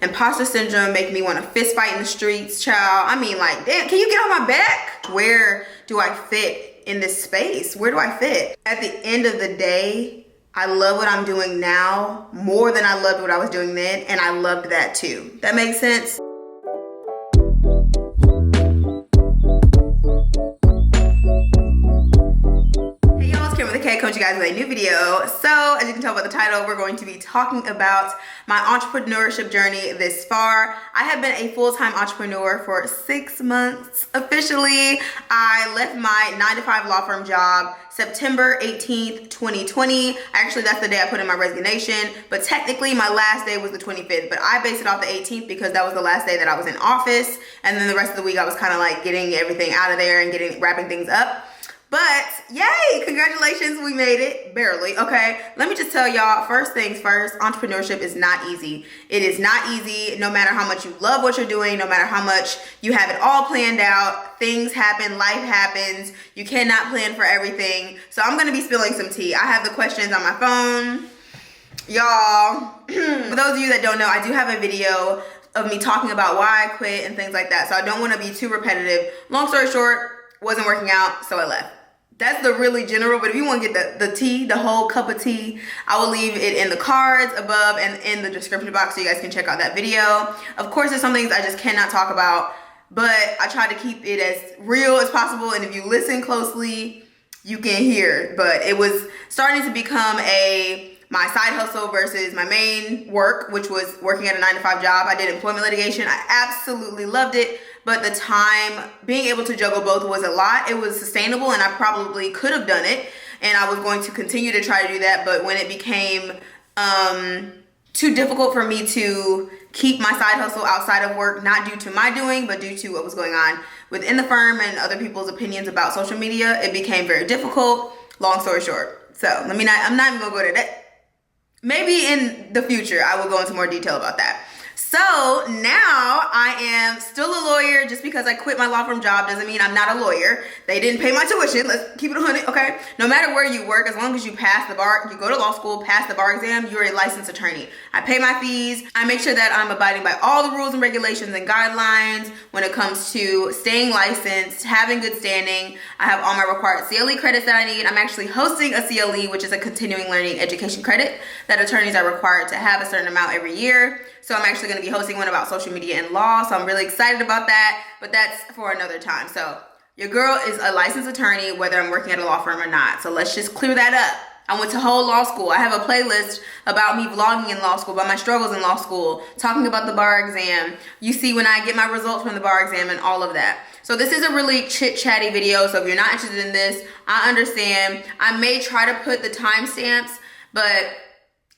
Imposter syndrome make me want to fist fight in the streets, child. I mean, like, damn, can you get on my back? Where do I fit in this space? Where do I fit? At the end of the day, I love what I'm doing now more than I loved what I was doing then, and I loved that too. That makes sense? Coach you guys with a new video. So as you can tell by the title, we're going to be talking about my entrepreneurship journey this far. I have been a full-time entrepreneur for 6 months officially. I left my 9-to-5 law firm job September 18th, 2020. Actually, that's the day I put in my resignation, but technically my last day was the 25th, but I based it off the 18th because that was the last day that I was in office, and then the rest of the week I was kind of like getting everything out of there and wrapping things up. But yay, congratulations, we made it, barely, okay? Let me just tell y'all, first things first, entrepreneurship is not easy. It is not easy, no matter how much you love what you're doing, no matter how much you have it all planned out, things happen, life happens, you cannot plan for everything. So I'm gonna be spilling some tea. I have the questions on my phone. Y'all, for those of you that don't know, I do have a video of me talking about why I quit and things like that, so I don't wanna be too repetitive. Long story short, wasn't working out, so I left. That's the really general, but if you want to get the tea, the whole cup of tea, I will leave it in the cards above and in the description box so you guys can check out that video. Of course, there's some things I just cannot talk about, but I try to keep it as real as possible, and if you listen closely, you can hear. But it was starting to become my side hustle versus my main work, which was working at a 9-to-5 job. I did employment litigation. I absolutely loved it. But the time, being able to juggle both was a lot. It was sustainable and I probably could have done it. And I was going to continue to try to do that. But when it became too difficult for me to keep my side hustle outside of work, not due to my doing, but due to what was going on within the firm and other people's opinions about social media, it became very difficult. Long story short. So I'm not even gonna go to that. Maybe in the future, I will go into more detail about that. So now I am still a lawyer. Just because I quit my law firm job doesn't mean I'm not a lawyer. They didn't pay my tuition. Let's keep it 100, okay? No matter where you work, as long as you pass the bar, you go to law school, pass the bar exam, you're a licensed attorney. I pay my fees. I make sure that I'm abiding by all the rules and regulations and guidelines when it comes to staying licensed, having good standing. I have all my required CLE credits that I need. I'm actually hosting a CLE, which is a continuing learning education credit that attorneys are required to have a certain amount every year. So I'm actually going to be hosting one about social media and law. So I'm really excited about that, but that's for another time. So your girl is a licensed attorney, whether I'm working at a law firm or not. So let's just clear that up. I went to whole law school. I have a playlist about me vlogging in law school, about my struggles in law school, talking about the bar exam. You see when I get my results from the bar exam and all of that. So this is a really chit-chatty video. So if you're not interested in this, I understand. I may try to put the timestamps, but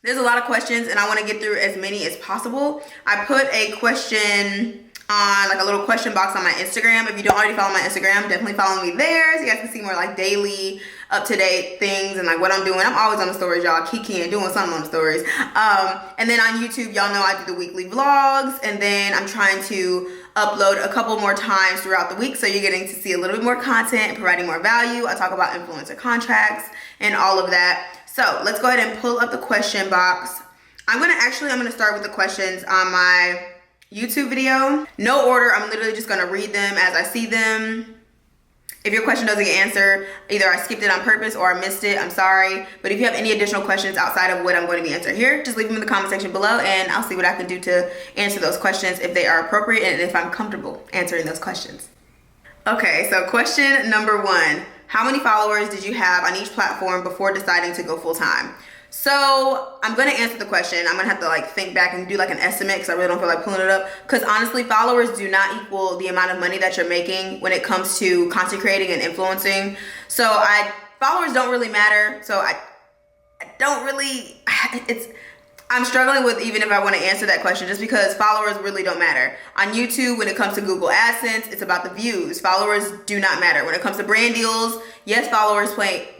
there's a lot of questions and I want to get through as many as possible. I put a question on like a little question box on my Instagram. If you don't already follow my Instagram, definitely follow me there so you guys can see more like daily up-to-date things and like what I'm doing. I'm always on the stories, y'all, kikiing, doing something on the stories. And then on YouTube, y'all know I do the weekly vlogs, and then I'm trying to upload a couple more times throughout the week, so you're getting to see a little bit more content and providing more value. I talk about influencer contracts and all of that. So let's go ahead and pull up the question box. I'm gonna start with the questions on my YouTube video. No order, I'm literally just gonna read them as I see them. If your question doesn't get answered, either I skipped it on purpose or I missed it, I'm sorry. But if you have any additional questions outside of what I'm going to be answering here, just leave them in the comment section below and I'll see what I can do to answer those questions if they are appropriate and if I'm comfortable answering those questions. Okay, so question number 1. How many followers did you have on each platform before deciding to go full time? So I'm going to answer the question. I'm going to have to like think back and do like an estimate because I really don't feel like pulling it up. Because honestly, followers do not equal the amount of money that you're making when it comes to content creating and influencing. So followers don't really matter. So I don't really, I'm struggling with even if I want to answer that question just because followers really don't matter. On YouTube, when it comes to Google AdSense, it's about the views. Followers do not matter. When it comes to brand deals, yes, followers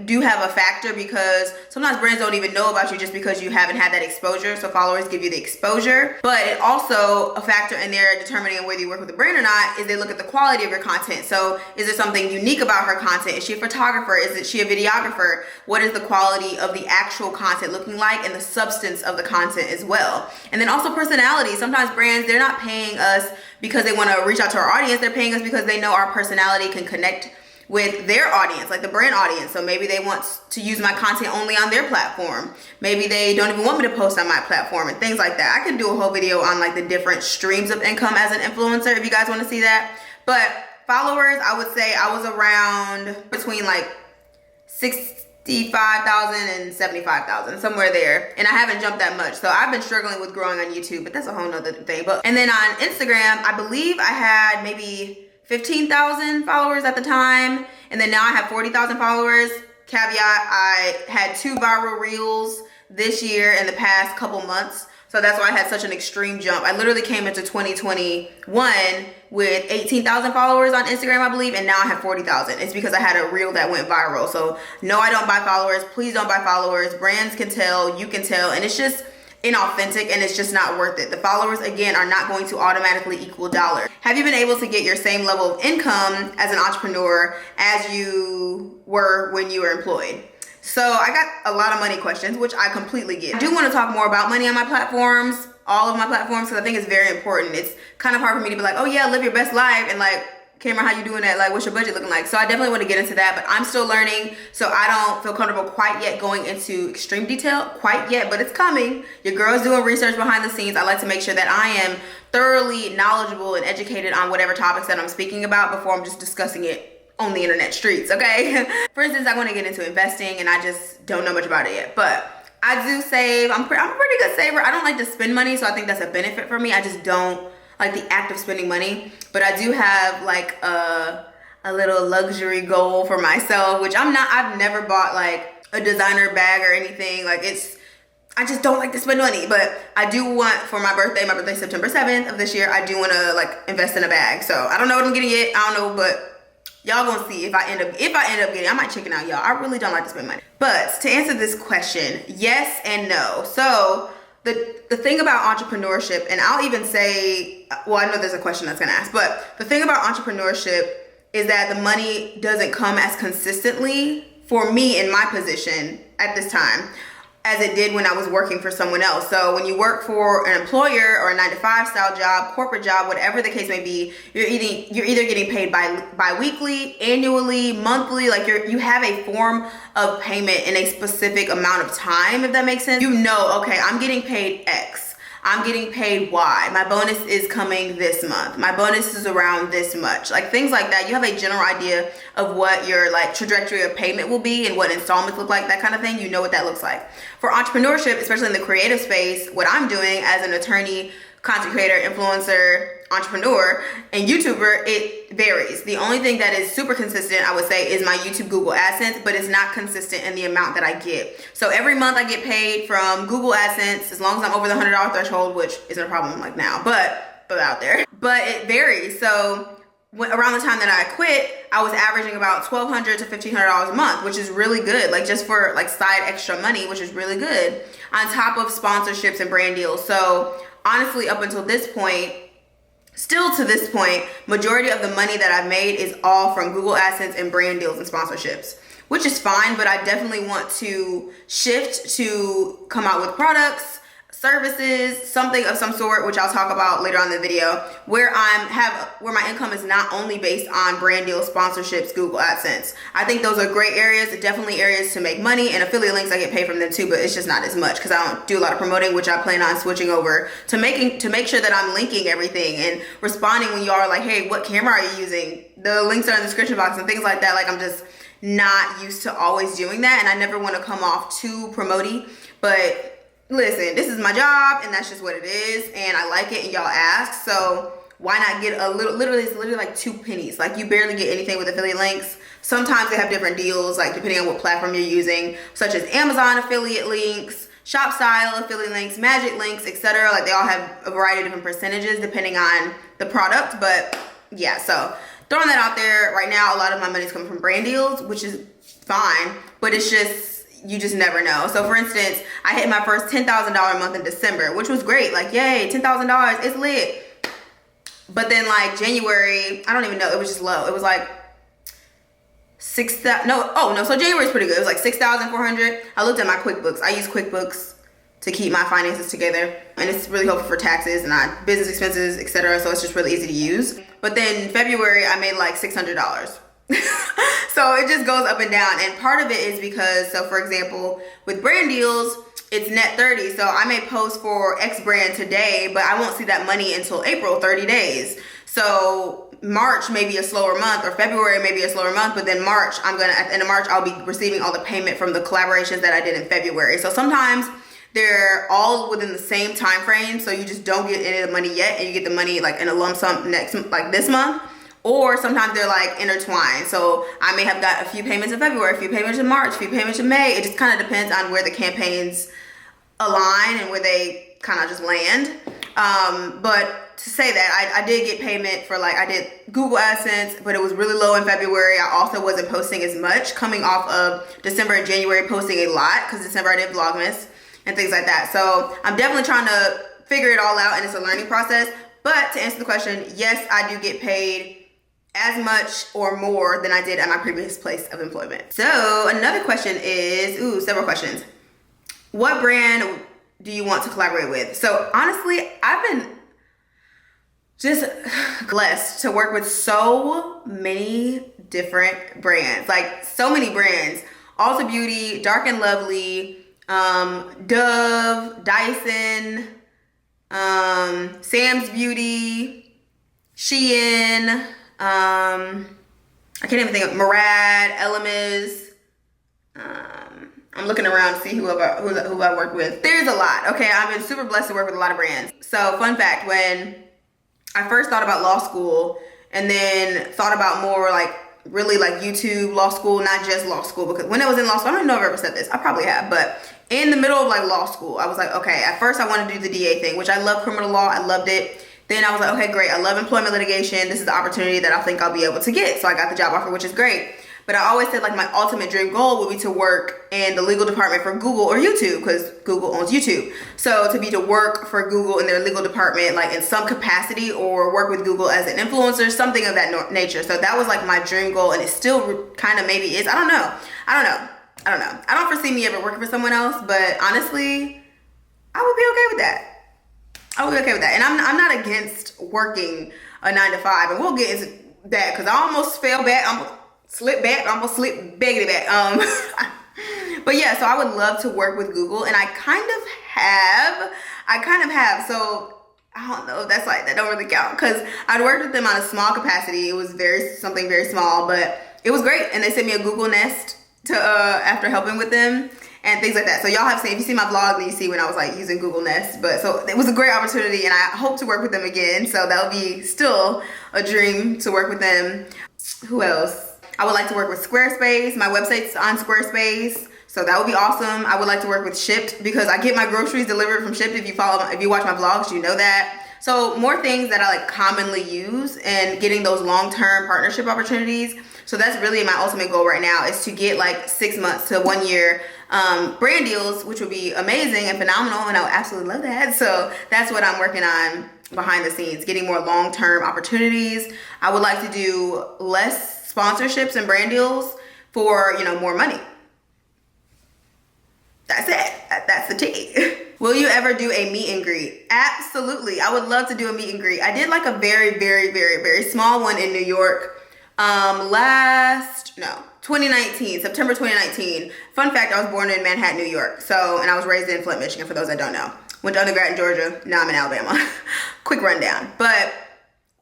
do have a factor because sometimes brands don't even know about you just because you haven't had that exposure. So followers give you the exposure. But it also a factor in there determining whether you work with a brand or not is they look at the quality of your content. So is there something unique about her content? Is she a photographer? Is she a videographer? What is the quality of the actual content looking like and the substance of the content content as well. And then also personality. Sometimes brands, they're not paying us because they want to reach out to our audience. They're paying us because they know our personality can connect with their audience, like the brand audience. So maybe they want to use my content only on their platform. Maybe they don't even want me to post on my platform and things like that. I can do a whole video on like the different streams of income as an influencer if you guys want to see that. But followers, I would say I was around between like 65,000 and 75,000, somewhere there. And I haven't jumped that much. So I've been struggling with growing on YouTube, but that's a whole nother thing. And then on Instagram, I believe I had maybe 15,000 followers at the time, and then now I have 40,000 followers. Caveat, I had 2 viral reels this year in the past couple months, so that's why I had such an extreme jump. I literally came into 2021 with 18,000 followers on Instagram, I believe, and now I have 40,000. It's because I had a reel that went viral. So no, I don't buy followers. Please don't buy followers. Brands can tell, you can tell, and it's just inauthentic, and it's just not worth it. The followers, again, are not going to automatically equal dollars. Have you been able to get your same level of income as an entrepreneur as you were when you were employed? So I got a lot of money questions, which I completely get. I do want to talk more about money on my platforms, all of my platforms, because I think it's very important. It's kind of hard for me to be like, oh yeah, live your best life, and like, Kameron, how you doing that? Like, what's your budget looking like? So I definitely want to get into that, but I'm still learning, so I don't feel comfortable quite yet going into extreme detail quite yet, but it's coming. Your girl's doing research behind the scenes. I like to make sure that I am thoroughly knowledgeable and educated on whatever topics that I'm speaking about before I'm just discussing it on the internet streets, okay? For instance, I want to get into investing, and I just don't know much about it yet, but I do save. I'm a pretty good saver. I don't like to spend money, so I think that's a benefit for me. I just don't like the act of spending money, but I do have like a little luxury goal for myself, which I've never bought like a designer bag or anything. Like I just don't like to spend money, but I do want, for my birthday September 7th of this year, I do want to like invest in a bag. So I don't know what I'm getting yet. I don't know, but y'all gonna see if I end up getting, I might chicken out, y'all. I really don't like to spend money. But to answer this question, yes and no. So the thing about entrepreneurship, and I'll even say, well, I know there's a question that's gonna ask, but the thing about entrepreneurship is that the money doesn't come as consistently for me in my position at this time as it did when I was working for someone else. So when you work for an employer or a 9-to-5 style job, corporate job, whatever the case may be, you're either getting paid bi-weekly, annually, monthly, like you have a form of payment in a specific amount of time, if that makes sense. You know, okay, I'm getting paid X. I'm getting paid Y. My bonus is coming this month. My bonus is around this much. Like things like that. You have a general idea of what your like trajectory of payment will be and what installments look like, that kind of thing. You know what that looks like. For entrepreneurship, especially in the creative space, what I'm doing as an attorney, content creator, influencer, entrepreneur, and YouTuber, it varies. The only thing that is super consistent, I would say, is my YouTube Google AdSense, but it's not consistent in the amount that I get. So every month I get paid from Google AdSense, as long as I'm over the $100 threshold, which isn't a problem like now, but out there. But it varies. So around the time that I quit, I was averaging about $1,200 to $1,500 a month, which is really good. Like just for like side extra money, which is really good, on top of sponsorships and brand deals. So honestly, up until this point, still to this point, majority of the money that I've made is all from Google AdSense and brand deals and sponsorships, which is fine, but I definitely want to shift to come out with products, services, something of some sort, which I'll talk about later on in the video, where my income is not only based on brand deals, sponsorships, Google AdSense. I think those are great areas, definitely areas to make money, and affiliate links, I get paid from them too, but it's just not as much because I don't do a lot of promoting, which I plan on switching over to make sure that I'm linking everything and responding when you are like, hey, what camera are you using? The links are in the description box and things like that. Like I'm just not used to always doing that, and I never want to come off too promoty, but listen, this is my job and that's just what it is, and I like it and y'all ask, so why not get a little, it's literally like 2 pennies. Like you barely get anything with affiliate links. Sometimes they have different deals, like depending on what platform you're using, such as Amazon affiliate links, shop style affiliate links, magic links, etc. Like they all have a variety of different percentages depending on the product. But yeah, so throwing that out there right now, a lot of my money's coming from brand deals, which is fine, but it's just, you just never know. So for instance, I hit my first $10,000 month in December, which was great. Like, yay, $10,000, it's lit. But then like January, I don't even know, it was just low. It was like so January's pretty good. It was like 6,400. I looked at my QuickBooks. I use QuickBooks to keep my finances together. And it's really helpful for taxes and business expenses, etc. So it's just really easy to use. But then February, I made like $600. So it just goes up and down. And part of it is because, so for example, with brand deals, it's net 30. So I may post for X brand today, but I won't see that money until April, 30 days. So March may be a slower month, or February may be a slower month, but then March, at the end of March, I'll be receiving all the payment from the collaborations that I did in February. So sometimes they're all within the same time frame, so you just don't get any of the money yet, and you get the money like in a lump sum like this month. Or sometimes they're like intertwined. So I may have got a few payments in February, a few payments in March, a few payments in May. It just kind of depends on where the campaigns align and where they kind of just land. But to say that, I did get payment for I did Google AdSense, but it was really low in February. I also wasn't posting as much, coming off of December and January posting a lot, because December I did Vlogmas and things like that. So I'm definitely trying to figure it all out, and it's a learning process. But to answer the question, yes, I do get paid as much or more than I did at my previous place of employment. So another question is, several questions. What brand do you want to collaborate with? So honestly, I've been just blessed to work with so many different brands, like so many brands. Ulta Beauty, Dark and Lovely, Dove, Dyson, Sam's Beauty, Shein, I can't even think of Murad, Elemis. I'm looking around to see who I work with. There's a lot. Okay, I've been super blessed to work with a lot of brands. So fun fact, when I first thought about law school, and then thought about more really YouTube law school, not just law school, because when I was in law school, I don't know if I've ever said this, I probably have, but in the middle of law school, I was like, okay, at first I wanted to do the DA thing, which I love criminal law, I loved it. Then I was like, okay, great, I love employment litigation. This is the opportunity that I think I'll be able to get. So I got the job offer, which is great. But I always said my ultimate dream goal would be to work in the legal department for Google or YouTube, because Google owns YouTube. So to work for Google in their legal department, in some capacity, or work with Google as an influencer, something of that nature. So that was my dream goal, and it still kind of maybe is. I don't know. I don't foresee me ever working for someone else, but honestly, I would be okay with that. And I'm not against working a 9 to 5, and we'll get into that, because I almost fell back. I almost slipped baggity back. But yeah, so I would love to work with Google, and I kind of have. So I don't know if that's that don't really count, because I'd worked with them on a small capacity. It was something very small, but it was great. And they sent me a Google Nest to after helping with them and things like that. So y'all have seen, if you see my vlog, then you see when I was using Google Nest. But so it was a great opportunity, and I hope to work with them again. So that would be still a dream to work with them. Who else? I would like to work with Squarespace. My website's on Squarespace, so that would be awesome. I would like to work with Shipped, because I get my groceries delivered from Shipped. If you watch my vlogs, you know that. So more things that I commonly use, and getting those long-term partnership opportunities. So that's really my ultimate goal right now, is to get 6 months to 1 year brand deals, which would be amazing and phenomenal, and I would absolutely love that. So that's what I'm working on behind the scenes, getting more long-term opportunities. I would like to do less sponsorships and brand deals for more money. That's it. That's the tea. Will you ever do a meet and greet? Absolutely. I would love to do a meet and greet. I did a very, very, very, very small one in New York 2019, September 2019. Fun fact, I was born in Manhattan, New York. And I was raised in Flint, Michigan, for those that don't know. Went to undergrad in Georgia. Now I'm in Alabama. Quick rundown. But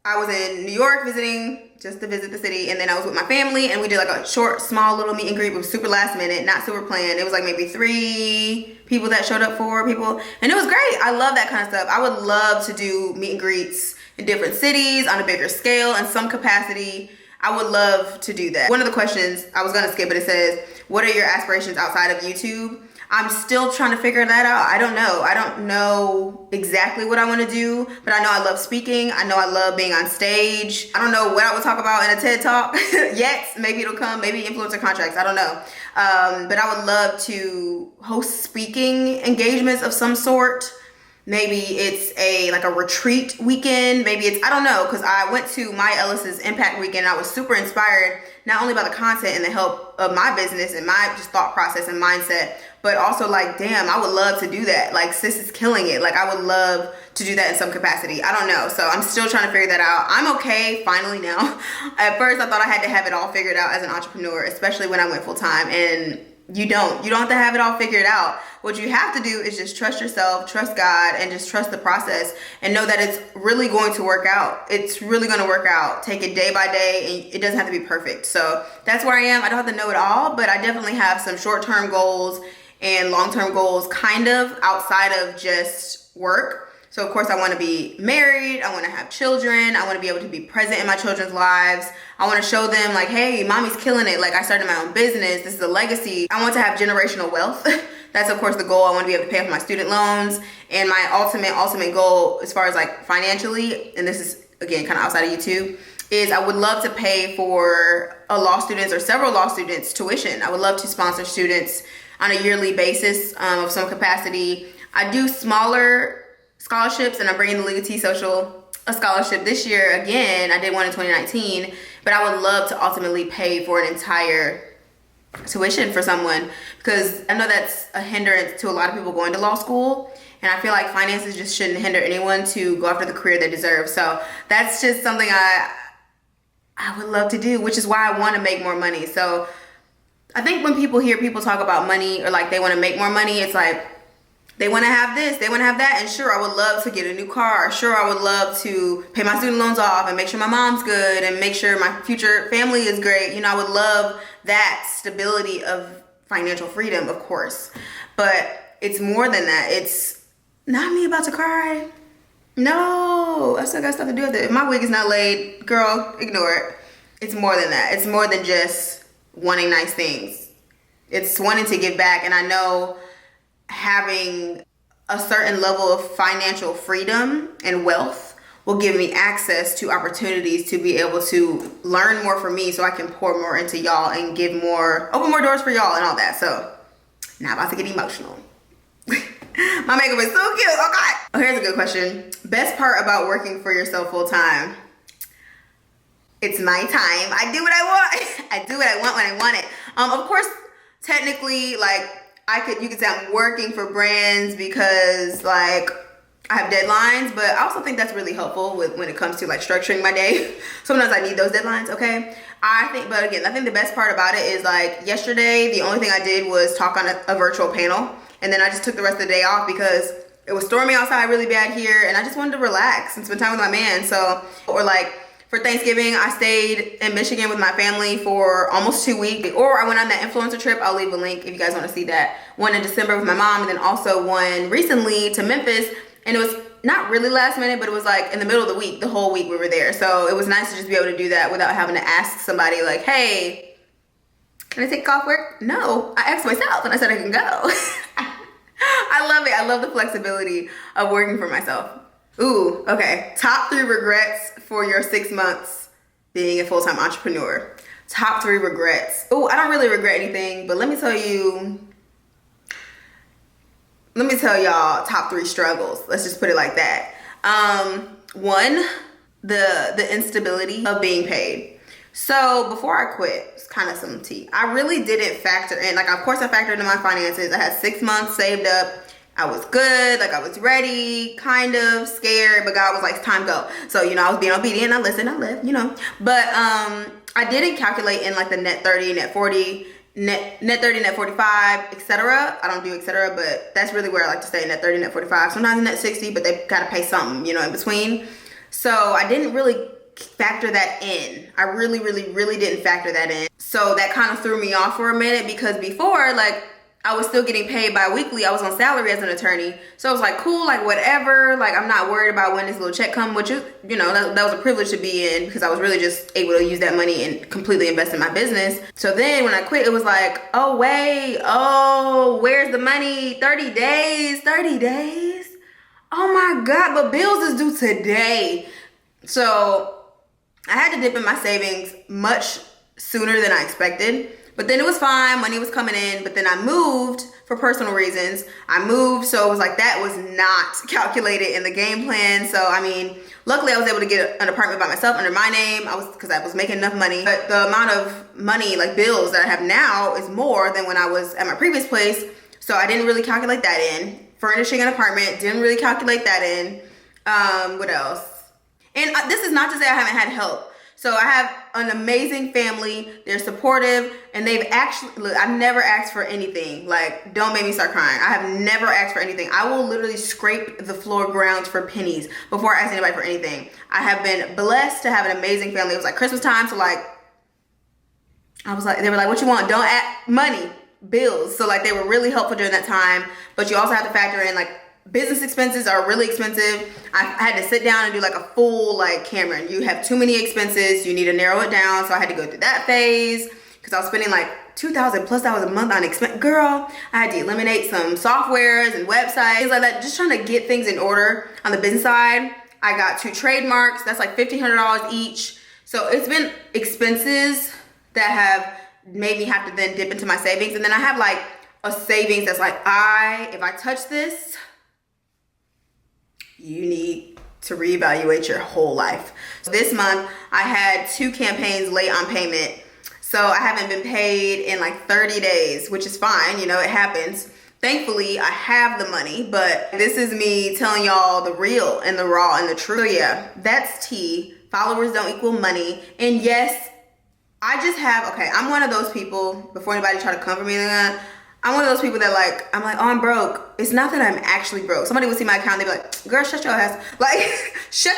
I was in New York visiting, just to visit the city, and then I was with my family, and we did a short, small little meet and greet. It was super last minute, not super planned. It was maybe 3 people that showed up, 4 people, and it was great. I love that kind of stuff. I would love to do meet and greets in different cities on a bigger scale in some capacity. I would love to do that. One of the questions, I was gonna skip it, it says, what are your aspirations outside of YouTube? I'm still trying to figure that out. I don't know exactly what I want to do, but I know I love speaking. I know I love being on stage. I don't know what I would talk about in a TED Talk yet. Maybe it'll come, maybe influencer contracts. I don't know. But I would love to host speaking engagements of some sort. Maybe it's like a retreat weekend. Maybe it's, I don't know, because I went to Maya Ellis's Impact Weekend. I was super inspired, not only by the content and the help of my business and my just thought process and mindset, but also like, damn, I would love to do that. Like, sis is killing it. Like, I would love to do that in some capacity. I don't know. So I'm still trying to figure that out. I'm okay finally now. At first, I thought I had to have it all figured out as an entrepreneur, especially when I went full time. And you don't have to have it all figured out. What you have to do is just trust yourself, trust God, and just trust the process and know that it's really going to work out. It's really going to work out. Take it day by day, and it doesn't have to be perfect. So that's where I am. I don't have to know it all, but I definitely have some short-term goals and long-term goals kind of outside of just work. So of course I want to be married, I want to have children, I want to be able to be present in my children's lives. I want to show them like, hey, mommy's killing it. Like, I started my own business. This is a legacy. I want to have generational wealth. That's of course the goal. I want to be able to pay off my student loans. And my ultimate goal as far as like financially, and this is again kind of outside of YouTube, is I would love to pay for a law student's or several law students' tuition. I would love to sponsor students on a yearly basis of some capacity. I do smaller scholarships, and I'm bringing the Legal T Social a scholarship this year again. I did one in 2019, but I would love to ultimately pay for an entire tuition for someone, because I know that's a hindrance to a lot of people going to law school, and I feel like finances just shouldn't hinder anyone to go after the career they deserve. So that's just something I would love to do, which is why I want to make more money. So I think when people hear people talk about money or like they want to make more money, it's like they want to have this, they want to have that. And sure, I would love to get a new car. Sure, I would love to pay my student loans off and make sure my mom's good and make sure my future family is great. You know, I would love that stability of financial freedom, of course. But it's more than that. It's not me about to cry. No, I still got stuff to do with it. If my wig is not laid, girl, ignore it. It's more than that. It's more than just wanting nice things. It's wanting to give back. And I know having a certain level of financial freedom and wealth will give me access to opportunities to be able to learn more for me, so I can pour more into y'all and give more, open more doors for y'all and all that. So now I'm about to get emotional. My makeup is so cute. Oh God. Oh, here's a good question. Best part about working for yourself full time? It's my time. I do what I want. I do what I want when I want it. Of course, technically, like, you could say I'm working for brands because like I have deadlines, but I also think that's really helpful when it comes to like structuring my day. Sometimes I need those deadlines, okay? But again, I think the best part about it is like yesterday, the only thing I did was talk on a virtual panel, and then I just took the rest of the day off because it was storming outside really bad here, and I just wanted to relax and spend time with my man. So, or like, for Thanksgiving, I stayed in Michigan with my family for almost 2 weeks. Or I went on that influencer trip. I'll leave a link if you guys want to see that. One in December with my mom, and then also one recently to Memphis. And it was not really last minute, but it was like in the middle of the week, the whole week we were there. So it was nice to just be able to do that without having to ask somebody like, hey, can I take off work? No, I asked myself and I said I can go. I love it. I love the flexibility of working for myself. Ooh, okay. Top 3 regrets for your 6 months being a full-time entrepreneur. Top 3 regrets. Ooh, I don't really regret anything, but let me tell y'all top 3 struggles. Let's just put it like that. One, the instability of being paid. So before I quit, it's kind of some tea. I really didn't factor in, like, of course I factored in my finances. I had 6 months saved up. I was good, like I was ready, kind of scared, but God was like, it's time to go. So, you know, I was being obedient. I listened, I lived, you know. But I didn't calculate in like the net 30, net 40, net 30, net 45, etc. I don't do etc., but that's really where I like to stay, net 30, net 45. Sometimes net 60, but they gotta pay something, you know, in between. So I didn't really factor that in. I really didn't factor that in. So that kind of threw me off for a minute, because before, like, I was still getting paid bi-weekly. I was on salary as an attorney. So I was like, cool, like whatever. Like, I'm not worried about when this little check comes, which is, you know, that was a privilege to be in, because I was really just able to use that money and completely invest in my business. So then when I quit, it was like, oh, wait, oh, where's the money? 30 days, 30 days. Oh my God, but bills is due today. So I had to dip in my savings much sooner than I expected, But then it was fine, money was coming in, but then I moved for personal reasons. I moved, so it was like that was not calculated in the game plan. So I mean, luckily I was able to get an apartment by myself under my name. Because I was making enough money. But the amount of money, like bills that I have now is more than when I was at my previous place. So I didn't really calculate that in. Furnishing an apartment, didn't really calculate that in. What else? And this is not to say I haven't had help. So I have an amazing family. They're supportive, and they've actually, look, I've never asked for anything. Like, don't make me start crying. I have never asked for anything. I will literally scrape the floor grounds for pennies before I ask anybody for anything. I have been blessed to have an amazing family. It was like Christmas time, so like, I was like, they were like, what you want? Don't ask money, bills. So like, they were really helpful during that time. But you also have to factor in like, business expenses are really expensive. I had to sit down and do like a full, like, Kameron, you have too many expenses. You need to narrow it down. So I had to go through that phase because I was spending like $2,000 plus a month on expense. Girl, I had to eliminate some softwares and websites, things like that. Just trying to get things in order on the business side. I got 2 trademarks. That's like $1,500 each. So it's been expenses that have made me have to then dip into my savings. And then I have like a savings that's like, if I touch this, you need to reevaluate your whole life. This month, I had 2 campaigns late on payment. So I haven't been paid in like 30 days, which is fine. You know, it happens. Thankfully, I have the money, but this is me telling y'all the real and the raw and the true. So yeah, that's tea. Followers don't equal money. And yes, I just have, okay, I'm one of those people, before anybody try to come for me, I'm one of those people that like, I'm like, oh, I'm broke. It's not that I'm actually broke. Somebody would see my account, they'd be like, girl, shut your ass. Like, shut.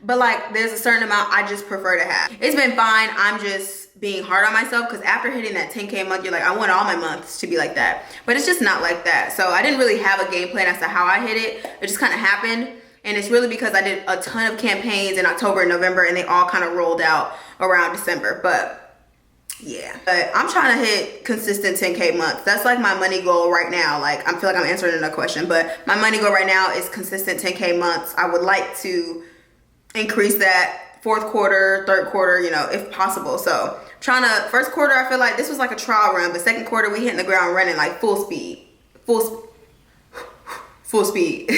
But like, there's a certain amount I just prefer to have. It's been fine. I'm just being hard on myself because after hitting that 10K a month, you're like, I want all my months to be like that. But it's just not like that. So I didn't really have a game plan as to how I hit it. It just kind of happened. And it's really because I did a ton of campaigns in October and November, and they all kind of rolled out around December. But yeah, but I'm trying to hit consistent 10K months. That's like my money goal right now. Like, I feel like I'm answering another question, but my money goal right now is consistent 10K months. I would like to increase that 4th quarter, 3rd quarter, you know, if possible. So trying to, 1st quarter, I feel like this was like a trial run, but 2nd quarter, we hitting the ground running like full speed. Full speed.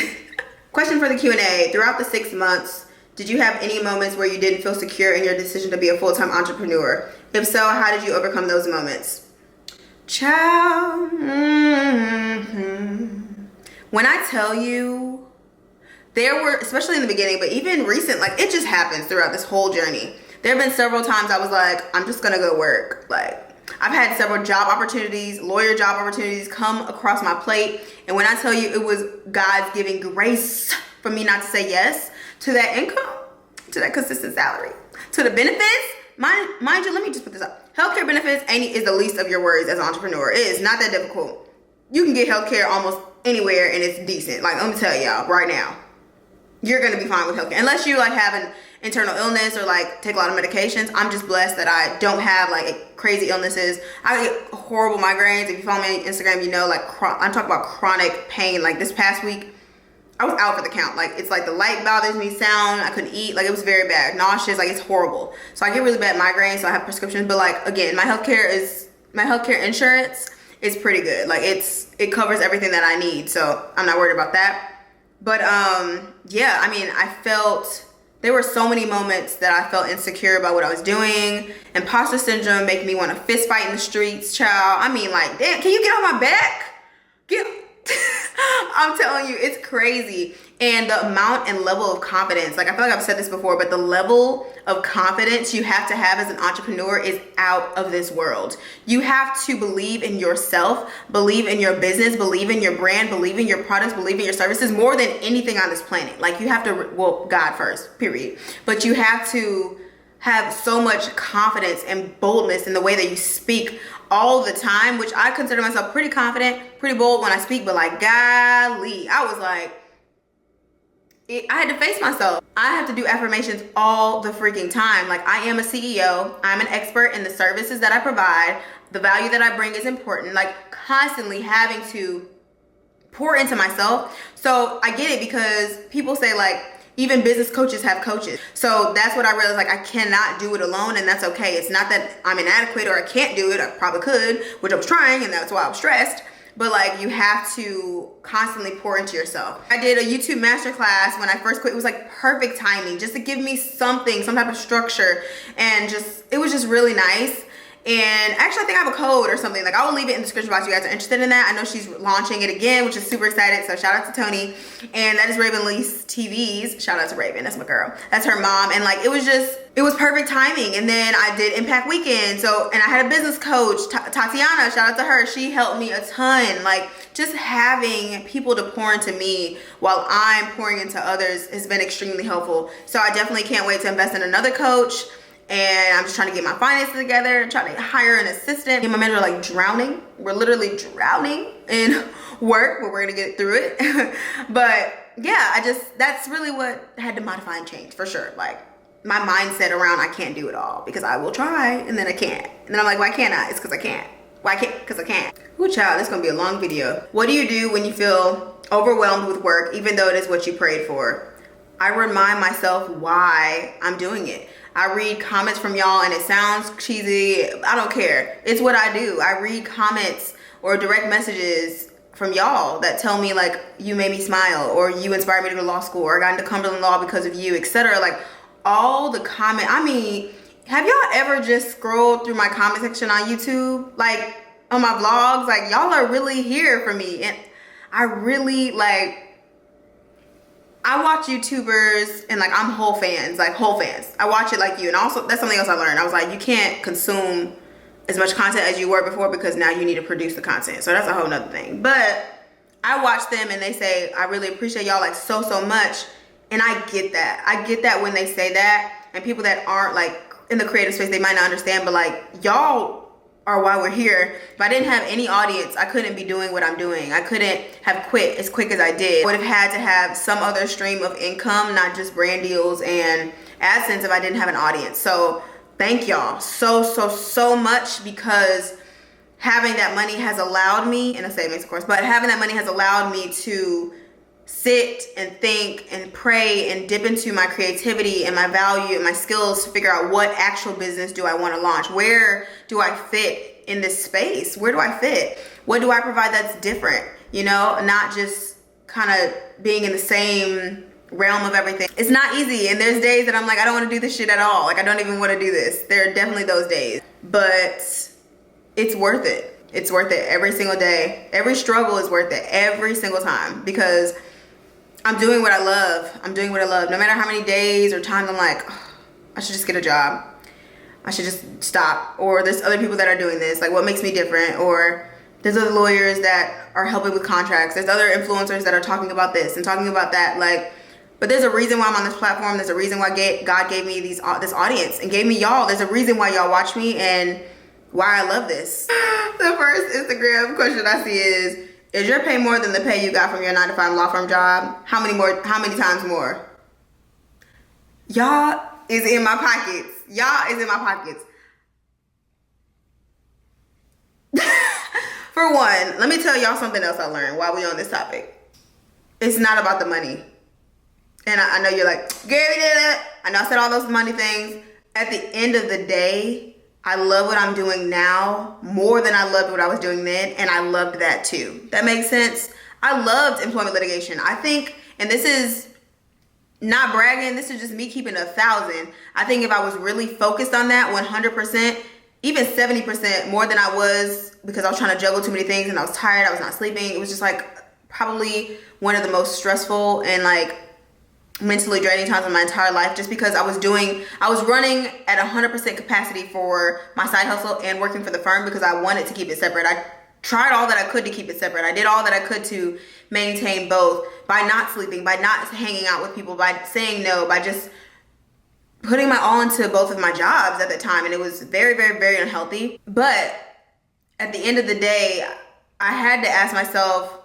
Question for the Q&A. Throughout the 6 months, did you have any moments where you didn't feel secure in your decision to be a full-time entrepreneur? If so, how did you overcome those moments? Child. When I tell you, there were, especially in the beginning, but even recent, like it just happens throughout this whole journey. There have been several times I was like, I'm just gonna go work. Like, I've had several job opportunities, lawyer job opportunities come across my plate. And when I tell you it was God's giving grace for me not to say yes to that income, to that consistent salary, to the benefits. Mind you, let me just put this up. Healthcare benefits is the least of your worries as an entrepreneur. It is not that difficult. You can get healthcare almost anywhere and it's decent. Like, let me tell y'all right now, you're gonna be fine with healthcare. Unless you like have an internal illness or like take a lot of medications. I'm just blessed that I don't have like crazy illnesses. I get horrible migraines. If you follow me on Instagram, you know, like I'm talking about chronic pain. Like this past week, I was out for the count. Like, it's like the light bothers me, sound, I couldn't eat. Like, it was very bad. Nauseous, like, it's horrible. So I get really bad migraines, so I have prescriptions. But like, again, my healthcare insurance is pretty good. Like, it covers everything that I need. So I'm not worried about that. But yeah, I mean, there were so many moments that I felt insecure about what I was doing. Imposter syndrome making me want to fist fight in the streets, child. I mean, like, damn, can you get on my back? I'm telling you, it's crazy. And the amount and level of confidence, like I feel like I've said this before, but the level of confidence you have to have as an entrepreneur is out of this world. You have to believe in yourself, believe in your business, believe in your brand, believe in your products, believe in your services more than anything on this planet. Like, you have to, well, God first, period. But you have to have so much confidence and boldness in the way that you speak all the time, which I consider myself pretty confident, pretty bold when I speak, but like, golly, I was like, I had to face myself. I have to do affirmations all the freaking time. Like, I am a CEO. I'm an expert in the services that I provide. The value that I bring is important. Like, constantly having to pour into myself. So I get it, because people say like, even business coaches have coaches. So that's what I realized, like, I cannot do it alone, and that's okay. It's not that I'm inadequate or I can't do it. I probably could, which I was trying, and that's why I was stressed. But like, you have to constantly pour into yourself. I did a YouTube masterclass when I first quit. It was like perfect timing, just to give me something, some type of structure, and just, it was just really nice. And actually, I think I have a code or something. Like, I will leave it in the description box if you guys are interested in that. I know she's launching it again, which is super excited. So shout out to Toni. And that is Raven Lee's TVs. Shout out to Raven, that's my girl. That's her mom. And like, it was perfect timing. And then I did Impact Weekend. So, and I had a business coach, Tatiana, shout out to her. She helped me a ton. Like, just having people to pour into me while I'm pouring into others has been extremely helpful. So I definitely can't wait to invest in another coach. And I'm just trying to get my finances together, trying to hire an assistant. Me and my manager are like drowning. We're literally drowning in work, but we're gonna get through it. But yeah, that's really what had to modify and change for sure. Like, my mindset around I can't do it all, because I will try and then I can't. And then I'm like, why can't I? It's because I can't. Why can't? Because I can't. Ooh, child, this is gonna be a long video. What do you do when you feel overwhelmed with work, even though it is what you prayed for? I remind myself why I'm doing it. I read comments from y'all, and it sounds cheesy. I don't care. It's what I do. I read comments or direct messages from y'all that tell me like, you made me smile, or you inspired me to go to law school, or I got into Cumberland Law because of you, etc. Like, all the comment. I mean, have y'all ever just scrolled through my comment section on YouTube? Like, on my vlogs, like, y'all are really here for me. And I really, like, I watch YouTubers, and like, I'm whole fans. I watch it like you. And also, that's something else I learned. I was like, you can't consume as much content as you were before, because now you need to produce the content. So that's a whole nother thing. But I watch them, and they say, I really appreciate y'all like so much. And I get that. I get that when they say that. And people that aren't like in the creative space, they might not understand, but like, y'all are why we're here. If I didn't have any audience, I couldn't be doing what I'm doing. I couldn't have quit as quick as I did. I would have had to have some other stream of income, not just brand deals and AdSense, if I didn't have an audience. So thank y'all so much, because having that money has allowed me, in a savings of course, but having that money has allowed me to sit and think and pray and dip into my creativity and my value and my skills to figure out what actual business do I want to launch. Where do I fit in this space? Where do I fit? What do I provide that's different? You know, not just kind of being in the same realm of everything. It's not easy, and there's days that I'm like, I don't want to do this shit at all. Like, I don't even want to do this. There are definitely those days, but it's worth it. It's worth it every single day. Every struggle is worth it every single time, because I'm doing what I love. I'm doing what I love. No matter how many days or times I'm like, oh, I should just get a job. I should just stop. Or there's other people that are doing this. Like, what makes me different? Or there's other lawyers that are helping with contracts. There's other influencers that are talking about this and talking about that. Like, but there's a reason why I'm on this platform. There's a reason why God gave me this audience and gave me y'all. There's a reason why y'all watch me and why I love this. The first Instagram question I see is your pay more than the pay you got from your 9-to-5 law firm job? How many times more? Y'all is in my pockets. Y'all is in my pockets. For one, let me tell y'all something else I learned while we on this topic. It's not about the money. And I know you're like, Gary did it. I know I said all those money things. At the end of the day, I love what I'm doing now more than I loved what I was doing then, and I loved that too. That makes sense? I loved employment litigation. I think, and this is not bragging, this is just me keeping 1,000. I think if I was really focused on that 100%, even 70% more than I was, because I was trying to juggle too many things and I was tired, I was not sleeping. It was just like probably one of the most stressful and like mentally draining times in my entire life, just because I was running at 100% capacity for my side hustle and working for the firm, because I wanted to keep it separate. I tried all that I could to keep it separate. I did all that I could to maintain both, by not sleeping, by not hanging out with people, by saying no, by just putting my all into both of my jobs at the time. And it was very, very, very unhealthy. But at the end of the day, I had to ask myself,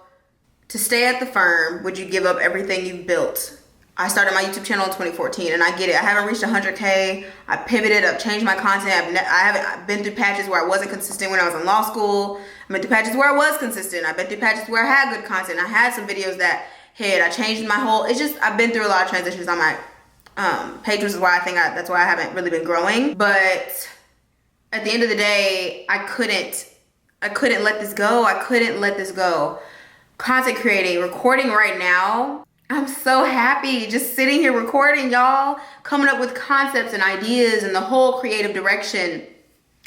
to stay at the firm, would you give up everything you've built? I started my YouTube channel in 2014, and I get it. I haven't reached 100K. I pivoted. I've changed my content. I've been through patches where I wasn't consistent when I was in law school. I've been through patches where I was consistent. I've been through patches where I had good content. I had some videos that head. I changed my whole, I've been through a lot of transitions on my page, which is why I think that's why I haven't really been growing. But at the end of the day, I couldn't let this go. I couldn't let this go. Content creating, recording right now, I'm so happy just sitting here recording, y'all, coming up with concepts and ideas and the whole creative direction.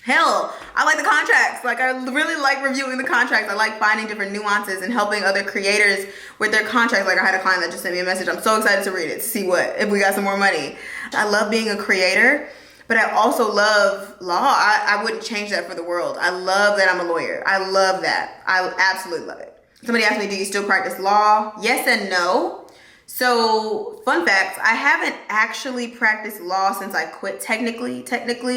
Hell, I like the contracts. Like, I really like reviewing the contracts. I like finding different nuances and helping other creators with their contracts. Like, I had a client that just sent me a message. I'm so excited to read it, to see if we got some more money. I love being a creator, but I also love law. I wouldn't change that for the world. I love that I'm a lawyer. I love that. I absolutely love it. Somebody asked me, do you still practice law? Yes and no. So, fun facts, I haven't actually practiced law since I quit. Technically,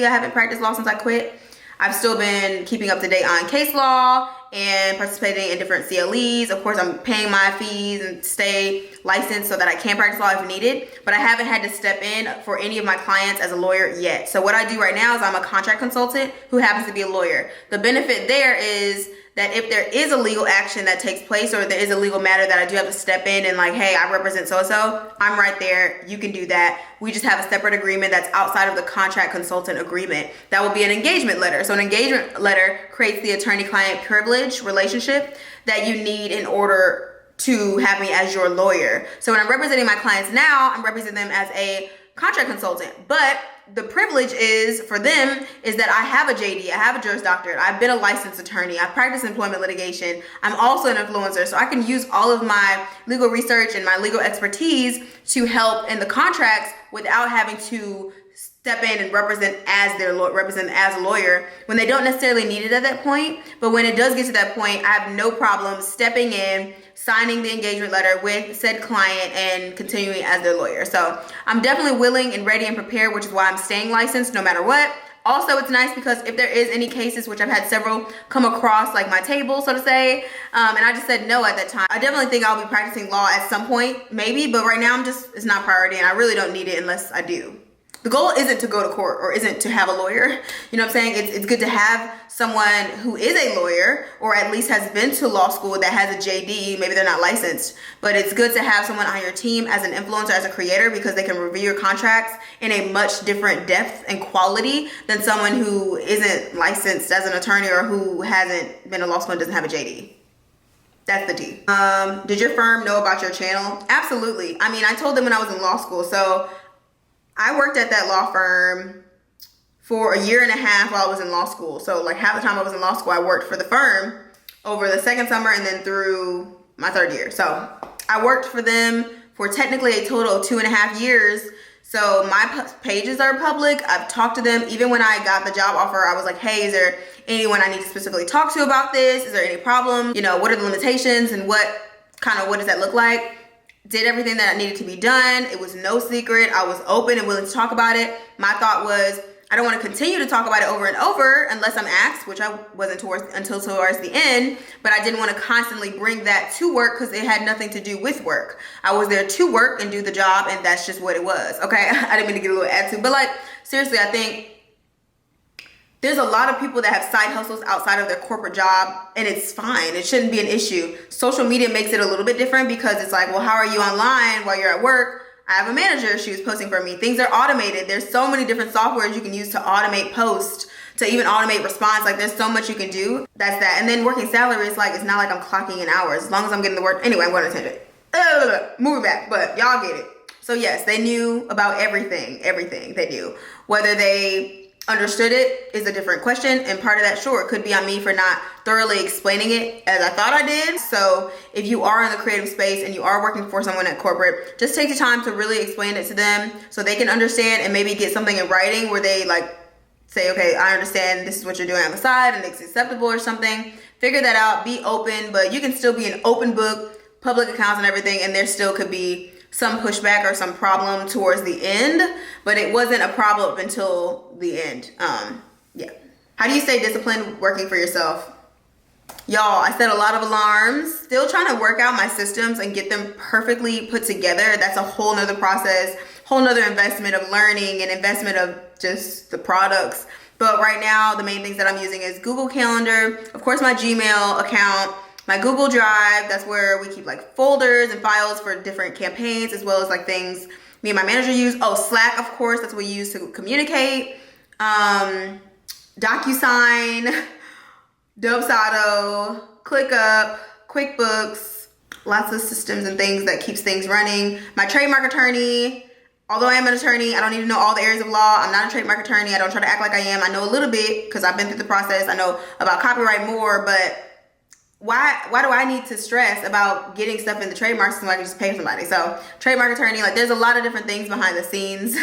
I haven't practiced law since I quit. I've still been keeping up to date on case law and participating in different CLEs. Of course, I'm paying my fees and stay licensed so that I can practice law if needed, but I haven't had to step in for any of my clients as a lawyer yet. So what I do right now is I'm a contract consultant who happens to be a lawyer. The benefit there is that if there is a legal action that takes place or there is a legal matter that I do have to step in and like, hey, I represent so-and-so, I'm right there, you can do that. We just have a separate agreement that's outside of the contract consultant agreement. That will be an engagement letter. So an engagement letter creates the attorney-client privilege relationship that you need in order to have me as your lawyer. So when I'm representing my clients now, I'm representing them as a contract consultant, but the privilege is for them is that I have a JD, I have a Juris Doctorate, I've been a licensed attorney, I practice employment litigation, I'm also an influencer, so I can use all of my legal research and my legal expertise to help in the contracts without having to step in and represent as a lawyer when they don't necessarily need it at that point. But when it does get to that point, I have no problem stepping in, signing the engagement letter with said client and continuing as their lawyer. So I'm definitely willing and ready and prepared, which is why I'm staying licensed no matter what. Also, it's nice because if there is any cases, which I've had several come across like my table, so to say, and I just said no at that time. I definitely think I'll be practicing law at some point, maybe, but right now it's not priority and I really don't need it unless I do. The goal isn't to go to court or isn't to have a lawyer. You know what I'm saying? It's good to have someone who is a lawyer or at least has been to law school that has a JD. Maybe they're not licensed, but it's good to have someone on your team as an influencer, as a creator, because they can review your contracts in a much different depth and quality than someone who isn't licensed as an attorney or who hasn't been to law school and doesn't have a JD. That's the tea. Did your firm know about your channel? Absolutely. I mean, I told them when I was in law school. So I worked at that law firm for a year and a half while I was in law school. So like half the time I was in law school, I worked for the firm over the second summer and then through my third year. So I worked for them for technically a total of 2.5 years. So my pages are public. I've talked to them. Even when I got the job offer, I was like, hey, is there anyone I need to specifically talk to about this? Is there any problem? You know, what are the limitations and what does that look like? Did everything that needed to be done. It was no secret. I was open and willing to talk about it. My thought was, I don't want to continue to talk about it over and over unless I'm asked, which I wasn't until towards the end, but I didn't want to constantly bring that to work because it had nothing to do with work. I was there to work and do the job, and that's just what it was, okay? I didn't mean to get a little attitude, but like, seriously, I think there's a lot of people that have side hustles outside of their corporate job, and it's fine. It shouldn't be an issue. Social media makes it a little bit different because it's like, well, how are you online while you're at work? I have a manager, she was posting for me. Things are automated. There's so many different softwares you can use to automate post, to even automate response. Like there's so much you can do. That's that. And then working salary is like, it's not like I'm clocking in hours. As long as I'm getting the work. Anyway, I'm going to tangent. Moving back, but y'all get it. So yes, they knew about everything they knew. Whether they understood it is a different question, and part of that, sure, it could be on me for not thoroughly explaining it as I thought I did. So if you are in the creative space and you are working for someone at corporate, just take the time to really explain it to them so they can understand and maybe get something in writing where they like say, okay, I understand this is what you're doing on the side and it's acceptable or something. Figure that out, be open, but you can still be an open book, public accounts and everything, and there still could be some pushback or some problem towards the end, but it wasn't a problem up until the end. Yeah. How do you stay disciplined working for yourself? Y'all, I set a lot of alarms, still trying to work out my systems and get them perfectly put together. That's a whole nother process, whole nother investment of learning and investment of just the products. But right now, the main things that I'm using is Google Calendar, of course, my Gmail account, my Google Drive. That's where we keep like folders and files for different campaigns, as well as like things me and my manager use. Oh, Slack, of course, that's what we use to communicate. DocuSign, Dubsado, ClickUp, QuickBooks, lots of systems and things that keeps things running. My trademark attorney, although I am an attorney, I don't need to know all the areas of law. I'm not a trademark attorney. I don't try to act like I am. I know a little bit because I've been through the process. I know about copyright more, but why do I need to stress about getting stuff in the trademark system so I can just pay somebody? So trademark attorney, like there's a lot of different things behind the scenes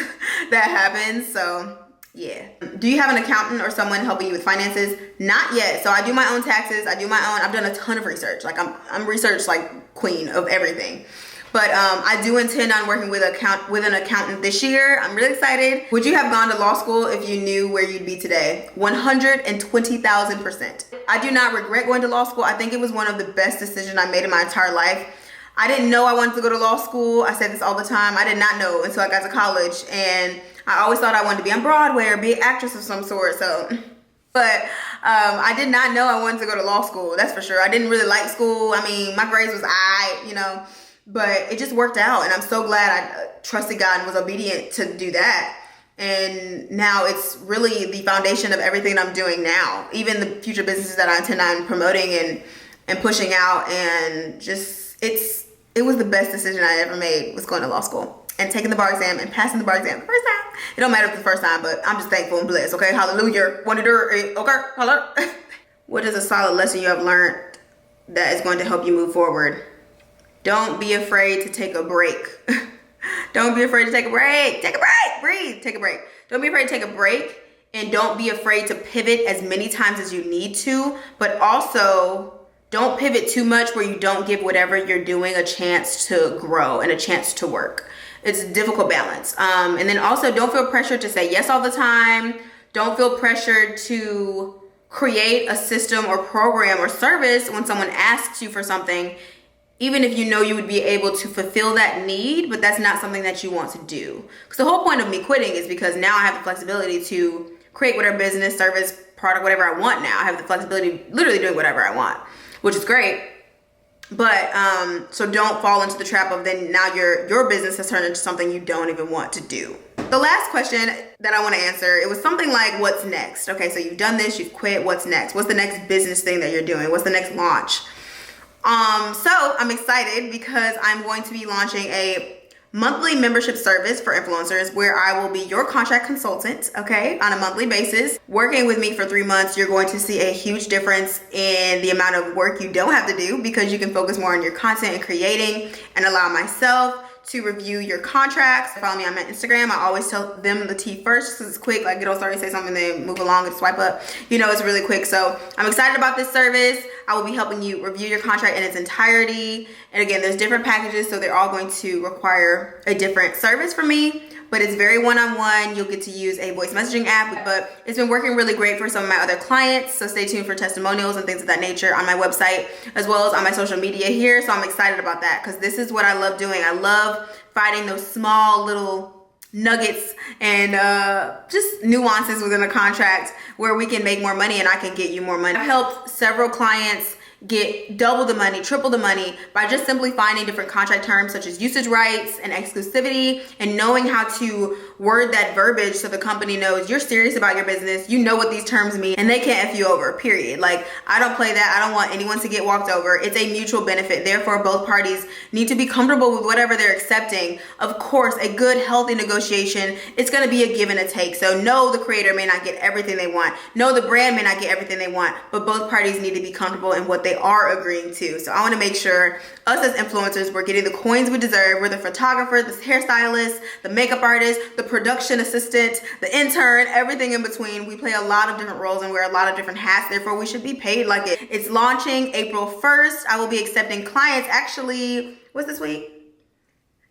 that happens. So yeah. Do you have an accountant or someone helping you with finances? Not yet. So I do my own taxes. I do my own. I've done a ton of research. Like I'm research like queen of everything. But I do intend on working with an accountant this year. I'm really excited. Would you have gone to law school if you knew where you'd be today? 120,000%. I do not regret going to law school. I think it was one of the best decisions I made in my entire life. I didn't know I wanted to go to law school. I said this all the time. I did not know until I got to college, and I always thought I wanted to be on Broadway or be an actress of some sort. But I did not know I wanted to go to law school. That's for sure. I didn't really like school. I mean, my grades was but it just worked out, and I'm so glad I trusted God and was obedient to do that. And now it's really the foundation of everything I'm doing now, even the future businesses that I intend on promoting and pushing out. And just it was the best decision I ever made, was going to law school and taking the bar exam and passing the bar exam the first time. It don't matter if it's the first time, but I'm just thankful and blessed. Okay, hallelujah. Want to do it? Okay, hello. What is a solid lesson you have learned that is going to help you move forward? Don't be afraid to take a break. Don't be afraid to take a break. Take a break. Breathe. Take a break. Don't be afraid to take a break, and don't be afraid to pivot as many times as you need to, but also don't pivot too much where you don't give whatever you're doing a chance to grow and a chance to work. It's a difficult balance. And then also don't feel pressured to say yes all the time. Don't feel pressured to create a system or program or service when someone asks you for something, even if you know you would be able to fulfill that need, but that's not something that you want to do. Because the whole point of me quitting is because now I have the flexibility to create whatever business, service, product, whatever I want now. I have the flexibility of literally doing whatever I want, which is great. But so don't fall into the trap of then now your business has turned into something you don't even want to do. The last question that I want to answer, it was something like, what's next? Okay, so you've done this, you've quit, what's next? What's the next business thing that you're doing? What's the next launch? So I'm excited because I'm going to be launching a monthly membership service for influencers where I will be your contract consultant, okay, on a monthly basis. Working with me for 3 months, you're going to see a huge difference in the amount of work you don't have to do because you can focus more on your content and creating, and allow myself to review your contracts. Follow me on my Instagram. I always tell them the tea first because it's quick. Like, you don't start to say something, then move along and swipe up. You know, it's really quick. So I'm excited about this service. I will be helping you review your contract in its entirety. And again, there's different packages, so they're all going to require a different service from me. But it's very one-on-one. You'll get to use a voice messaging app, but it's been working really great for some of my other clients. So stay tuned for testimonials and things of that nature on my website, as well as on my social media here. So I'm excited about that because this is what I love doing. I love finding those small little nuggets and just nuances within a contract where we can make more money and I can get you more money. I've helped several clients get double the money, triple the money by just simply finding different contract terms such as usage rights and exclusivity, and knowing how to word that verbiage so the company knows you're serious about your business, you know what these terms mean, and they can't F you over, period. Like, I don't play that. I don't want anyone to get walked over. It's a mutual benefit. Therefore, both parties need to be comfortable with whatever they're accepting. Of course, a good, healthy negotiation, it's going to be a give and a take. So no, the creator may not get everything they want. No, the brand may not get everything they want, but both parties need to be comfortable in what they are agreeing to. So I want to make sure us as influencers, we're getting the coins we deserve. We're the photographer, the hairstylist, the makeup artist, the production assistant, the intern, everything in between. We play a lot of different roles and wear a lot of different hats. Therefore, we should be paid like it. It's launching April 1st. I will be accepting clients actually, what's this week?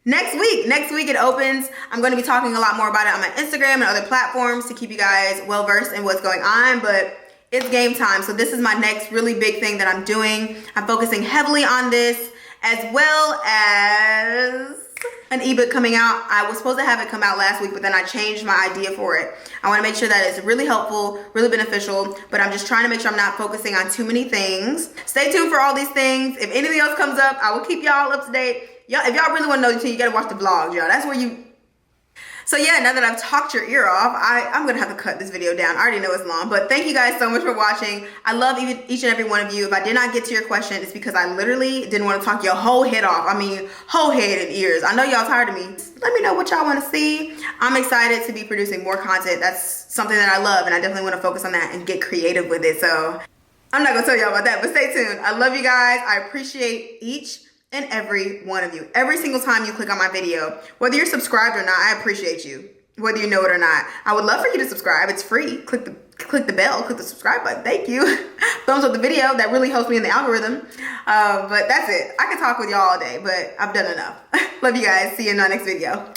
Next week it opens. I'm going to be talking a lot more about it on my Instagram and other platforms to keep you guys well versed in what's going on, but it's game time. So this is my next really big thing that I'm doing. I'm focusing heavily on this, as well as an ebook coming out. I was supposed to have it come out last week, but then I changed my idea for it. I want to make sure that it's really helpful, really beneficial, but I'm just trying to make sure I'm not focusing on too many things. Stay tuned for all these things. If anything else comes up, I will keep y'all up to date. Y'all, if y'all really want to know, you gotta watch the vlogs, y'all. That's where you... So yeah, now that I've talked your ear off, I'm gonna have to cut this video down. I already know it's long, but thank you guys so much for watching. I love each and every one of you. If I did not get to your question, it's because I literally didn't want to talk your whole head off. I mean, whole head and ears. I know y'all tired of me. Let me know what y'all want to see. I'm excited to be producing more content. That's something that I love, and I definitely want to focus on that and get creative with it. So I'm not gonna tell y'all about that, but stay tuned. I love you guys. I appreciate each and every one of you. Every single time you click on my video, whether you're subscribed or not, I appreciate you, whether you know it or not. I would love for you to subscribe. It's free. Click the bell, click the subscribe button. Thank you. Thumbs up the video. That really helps me in the algorithm. But that's it. I can talk with y'all all day, but I've done enough. Love you guys. See you in my next video.